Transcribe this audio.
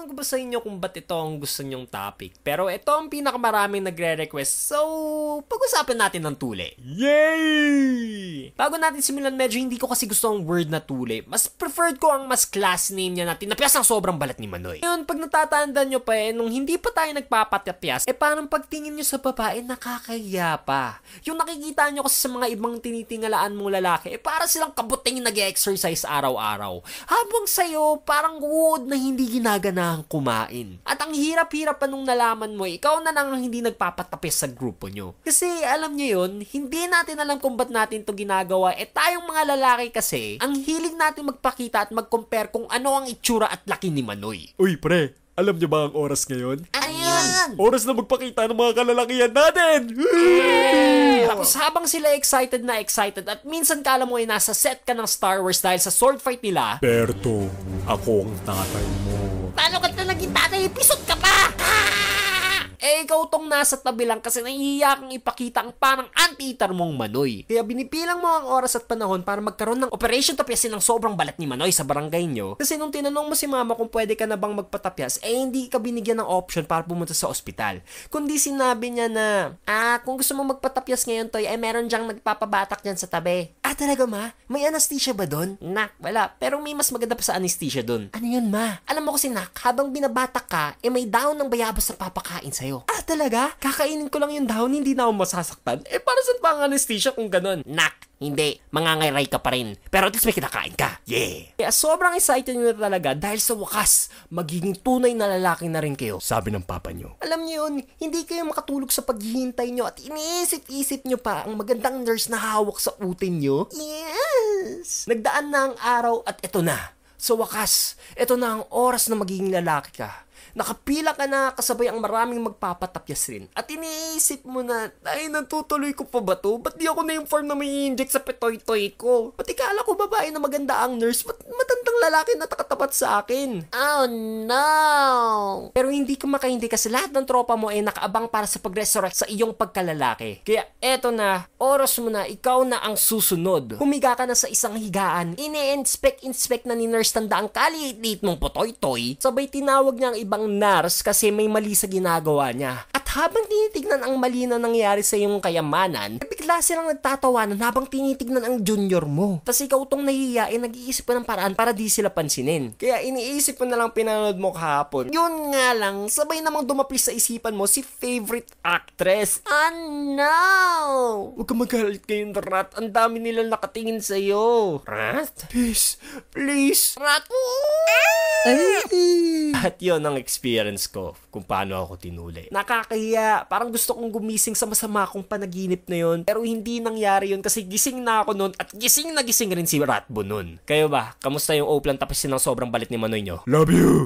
Ewan ko ba sa inyo kung ba't ito ang gusto nyong topic. Pero ito ang pinakamaraming nagre-request. So, pag-usapan natin ng tuli. Yay! Bago natin simulan, medyo hindi ko kasi gusto ang word na tuli. Mas preferred ko ang mas class name niya na tinapyas ang sobrang balat ni Manoy. Ngayon, pag natatandaan nyo pa nung hindi pa tayo nagpapatapyas, parang pagtingin nyo sa babae, nakakahiya pa. Yung nakikita nyo kasi sa mga ibang tinitingalaan mong lalaki, para silang kabuting nag-exercise araw-araw. Habang sa'yo, parang wood na hindi ginaganahang kumain. At ang hirap-hirap pa nung nalaman mo, ikaw na lang ang hindi nagpapatapis sa grupo nyo. Kasi alam nyo yun, hindi natin alam kung ba't natin to ginagawa. Tayong mga lalaki kasi, ang hilig natin magpakita at mag-compare kung ano ang itsura at laki ni Manoy. Uy pre, alam niyo ba ang oras ngayon? Ayun! Oras na magpakita ng mga kalalakihan natin! Tapos habang sila excited na excited at minsan kala mo ay nasa set ka ng Star Wars dahil sa sword fight nila, Berto, ako ang tatay mo. paano ka na naging tatay? Episode ka pa! Ikaw tong nasa tabi lang kasi nahihiya kang ipakita ang parang anti-itar mong Manoy. Kaya binipilang mo ang oras at panahon para magkaroon ng operation tapyasin ng sobrang balat ni Manoy sa barangay nyo. Kasi nung tinanong mo si mama kung pwede ka na bang magpatapyas, hindi ka binigyan ng option para pumunta sa ospital. Kundi sinabi niya na, kung gusto mo magpatapyas ngayon, Toy, meron dyang nagpapabatak dyan sa tabi. Talaga ma? May anesthesia ba dun? Nak, wala. Pero may mas maganda pa sa anesthesia dun. Ano yun ma? Alam mo kasi nak, habang binabatak ka, may daon ng bayabas na papakain sa'yo. Talaga? Kakainin ko lang yung dahon, hindi na ako masasaktan. Para saan pa ang anesthesia kung ganun? Nak, hindi. Mangangairay ka pa rin. Pero at least may kinakain ka. Yeah! Kaya sobrang excited nyo na talaga dahil sa wakas, magiging tunay na lalaki na rin kayo. Sabi ng papa niyo. Alam niyo yun, hindi kayo makatulog sa paghihintay nyo at iniisip-isip nyo pa ang magandang nurse na hawak sa utin nyo. Yes! Nagdaan na ang araw at ito na. Sa wakas, ito na ang oras na magiging lalaki ka. Nakapila ka na kasabay ang maraming magpapatapyas rin. At iniisip mo na, natutuloy ko pa ba to? Ba't di ako na-inform na may inject sa petoy-toy ko? Ba't ikala ko babae na maganda ang nurse? Ba't matandang lalaki na takatapat sa akin? Oh no! Pero hindi ka makahindi kasi lahat ng tropa mo ay nakaabang para sa pag-resurrect sa iyong pagkalalaki. Kaya eto na, oras mo na, ikaw na ang susunod. Humiga ka na sa isang higaan, ini-inspect na ni nurse tanda ang kaliit mong potoy-toy, sabay tinawag niya ang ibang nurse kasi may mali sa ginagawa niya. At habang tinitignan ang mali na nangyari sa iyong kayamanan, bigla silang nagtatawanan habang tinitignan ang junior mo. Tapos ikaw tong nahihiya, nag-iisip pa ng paraan para di sila pansinin. Kaya iniisip mo na lang pinanood mo kahapon. Yun nga lang, sabay namang dumapis sa isipan mo si favorite actress. No! Huwag ka magalit ngayon, Rat. Ang dami nilang nakatingin sa'yo. Rat? Please. Rat! At yun ang experience ko kung paano ako tinuli. Nakakahiya. Parang gusto kong gumising sa masama kong panaginip na yun. Pero hindi nangyari yun kasi gising na ako nun at gising na gising rin si Ratbo nun. Kayo ba? Kamusta yung Oplan tapasin ng sobrang balit ni Manoy nyo? Love you!